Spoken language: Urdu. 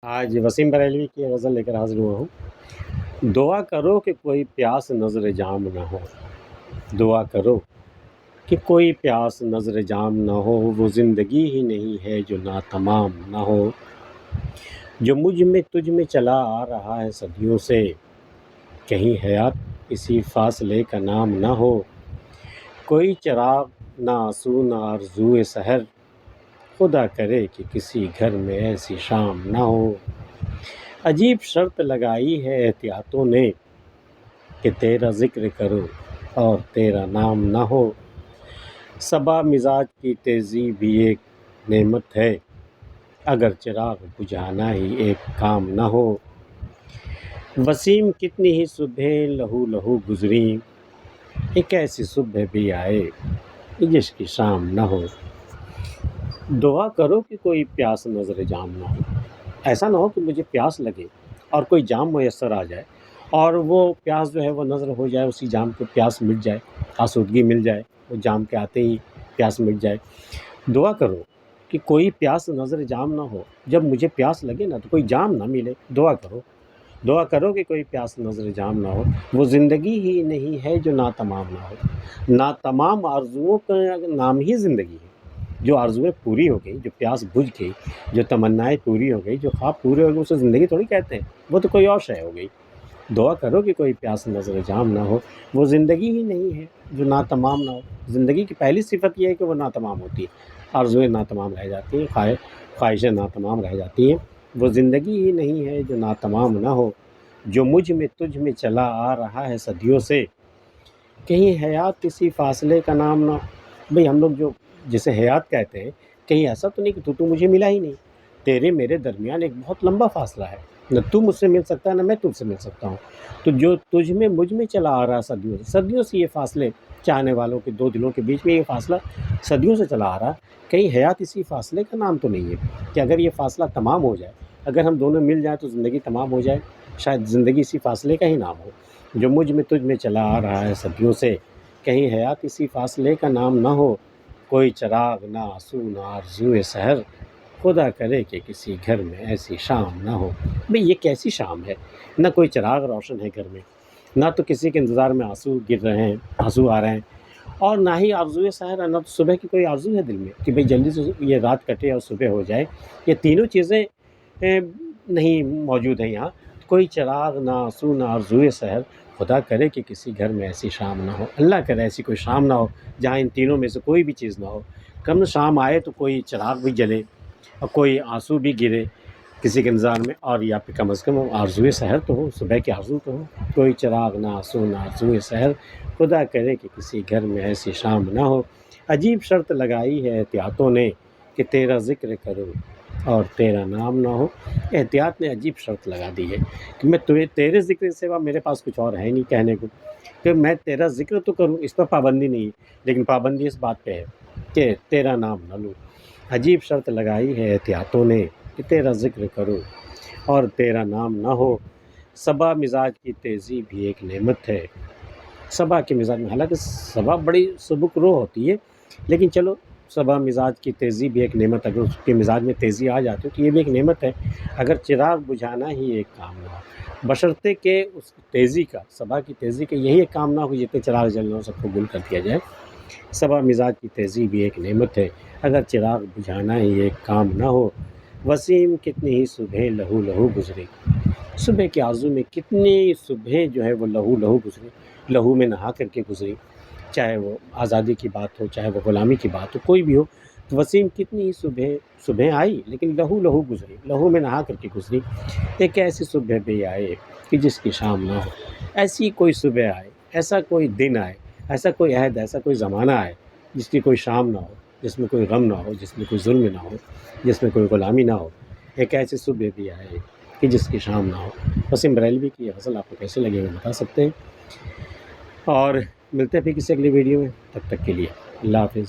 آج وسیم بریلوی کی غزل لے کر حاضر ہوا ہوں۔ دعا کرو کہ کوئی پیاس نظر جام نہ ہو، دعا کرو کہ کوئی پیاس نظر جام نہ ہو، وہ زندگی ہی نہیں ہے جو ناتمام نہ ہو، جو مجھ میں تجھ میں چلا آ رہا ہے صدیوں سے، کہیں حیات اسی فاصلے کا نام نہ ہو، کوئی چراغ نہ آنسو نہ آرزوئے سحر، خدا کرے کہ کسی گھر میں ایسی شام نہ ہو۔ عجیب شرط لگائی ہے احتیاطوں نے کہ تیرا ذکر کرو اور تیرا نام نہ ہو، صبا مزاج کی تیزی بھی ایک نعمت ہے، اگر چراغ بجھانا ہی ایک کام نہ ہو۔ وسیم کتنی ہی صبحیں لہو لہو گزریں، ایک ایسی صبح بھی آئے جس کی شام نہ ہو۔ دعا کرو کہ کوئی پیاس نظر جام نہ ہو، ایسا نہ ہو کہ مجھے پیاس لگے اور کوئی جام میسر آ جائے اور وہ پیاس جو ہے وہ نظر ہو جائے، اسی جام کو پیاس مٹ جائے، آسودگی مل جائے، وہ جام کے آتے ہی پیاس مٹ جائے۔ دعا کرو کہ کوئی پیاس نظر جام نہ ہو، جب مجھے پیاس لگے نا تو کوئی جام نہ ملے۔ دعا کرو کہ کوئی پیاس نظر جام نہ ہو، وہ زندگی ہی نہیں ہے جو ناتمام نہ ہو۔ ناتمام آرزوؤں کا نام ہی زندگی ہے۔ جو آرزویں پوری ہو گئی، جو پیاس بجھ گئی، جو تمنائیں پوری ہو گئی، جو خواب پورے ہو گئے، اسے زندگی تھوڑی کہتے ہیں، وہ تو کوئی اور شے ہو گئی۔ دعا کرو کہ کوئی پیاس نظر جام نہ ہو، وہ زندگی ہی نہیں ہے جو ناتمام نہ ہو۔ زندگی کی پہلی صفت یہ ہے کہ وہ ناتمام ہوتی ہے، آرزویں ناتمام رہ جاتی ہیں، خواہشیں ناتمام رہ جاتی ہیں۔ وہ زندگی ہی نہیں ہے جو ناتمام نہ ہو، جو مجھ میں تجھ میں چلا آ رہا ہے صدیوں سے، کہیں حیات کسی فاصلے کا نام نہ ہو۔ بھئی ہم لوگ جو جسے حیات کہتے ہیں، کہیں ایسا تو نہیں کہ تو مجھے ملا ہی نہیں، تیرے میرے درمیان ایک بہت لمبا فاصلہ ہے، نہ تو مجھ سے مل سکتا ہے نہ میں تجھ سے مل سکتا ہوں۔ تو جو تجھ میں مجھ میں چلا آ رہا ہے صدیوں سے یہ فاصلے، چاہنے والوں کے دو دلوں کے بیچ میں یہ فاصلہ صدیوں سے چلا آ رہا ہے، کہیں حیات اسی فاصلے کا نام تو نہیں ہے کہ اگر یہ فاصلہ تمام ہو جائے، اگر ہم دونوں مل جائیں تو زندگی تمام ہو جائے۔ شاید زندگی اسی فاصلے کا ہی نام ہو، جو مجھ میں تجھ میں چلا آ رہا ہے صدیوں سے، کہیں حیات اسی فاصلے کا نام نہ ہو، کوئی چراغ نہ آنسو نہ آرزوئے سحر، خدا کرے کہ کسی گھر میں ایسی شام نہ ہو۔ بھئی یہ کیسی شام ہے؟ نہ کوئی چراغ روشن ہے گھر میں، نہ تو کسی کے انتظار میں آنسو گر رہے ہیں، آنسو آ رہے ہیں، اور نہ ہی آرزوئے سحر ہے، نہ تو صبح کی کوئی آرزو ہے دل میں کہ بھئی جلدی سے یہ رات کٹے اور صبح ہو جائے۔ یہ تینوں چیزیں نہیں موجود ہیں یہاں۔ کوئی چراغ نہ آنسو نہ آرزوئے سحر، خدا کرے کہ کسی گھر میں ایسی شام نہ ہو۔ اللہ کرے ایسی کوئی شام نہ ہو جہاں ان تینوں میں سے کوئی بھی چیز نہ ہو۔ کم شام آئے تو کوئی چراغ بھی جلے اور کوئی آنسو بھی گرے کسی کے انتظار میں، اور یا پھر کم از کم آرزوئے سحر تو ہو، صبح کی آرزو تو ہو۔ کوئی چراغ نہ آنسو نہ آرزوئے سحر، خدا کرے کہ کسی گھر میں ایسی شام نہ ہو۔ عجیب شرط لگائی ہے احتیاطوں نے کہ تیرا ذکر کرو اور تیرا نام نہ ہو۔ احتیاط نے عجیب شرط لگا دی ہے کہ میں تیرے ذکر کے سوا میرے پاس کچھ اور ہے نہیں کہنے کو، کہ میں تیرا ذکر تو کروں، اس پر پابندی نہیں ہے، لیکن پابندی اس بات پہ ہے کہ تیرا نام نہ لوں۔ عجیب شرط لگائی ہے احتیاطوں نے کہ تیرا ذکر کرو اور تیرا نام نہ ہو، صبا مزاج کی تیزی بھی ایک نعمت ہے۔ صبا کے مزاج میں، حالانکہ صبا بڑی سبک روح ہوتی ہے، لیکن چلو صبا مزاج کی تیزی بھی ایک نعمت، اگر اس کے مزاج میں تیزی آ جاتی ہے تو یہ بھی ایک نعمت ہے، اگر چراغ بجھانا ہی ایک کام نہ ہو، بشرطے کہ اس تیزی کا، صبا کی تیزی کا یہی ایک کام نہ ہو جتنے چراغ جلنا ہو سب کو گل کر دیا جائے۔ صبا مزاج کی تیزی بھی ایک نعمت ہے، اگر چراغ بجھانا ہی ایک کام نہ ہو۔ وسیم کتنی ہی صبحیں لہو لہو گزری، صبح کی آرزو میں کتنی صبحیں جو ہے وہ لہو لہو گزری، لہو میں نہا کر کے گزری، چاہے وہ آزادی کی بات ہو، چاہے وہ غلامی کی بات ہو، کوئی بھی ہو۔ تو وسیم کتنی ہی صبحیں آئی لیکن لہو لہو گزری، لہو میں نہا کر کے گزری، ایک ایسی صبح بھی آئے کہ جس کی شام نہ ہو۔ ایسی کوئی صبح آئے، ایسا کوئی دن آئے، ایسا کوئی عہد، ایسا کوئی زمانہ آئے جس کی کوئی شام نہ ہو، جس میں کوئی غم نہ ہو، جس میں کوئی ظلم نہ ہو، جس میں کوئی غلامی نہ ہو۔ ایک ایسی صبح بھی آئے کہ جس کی شام نہ ہو۔ وسیم بریلوی کی یہ غزل آپ کو کیسے لگے وہ بتا سکتے ہیں، اور ملتے ہیں پھر کسی اگلی ویڈیو میں، تب تک کے لیے اللہ حافظ۔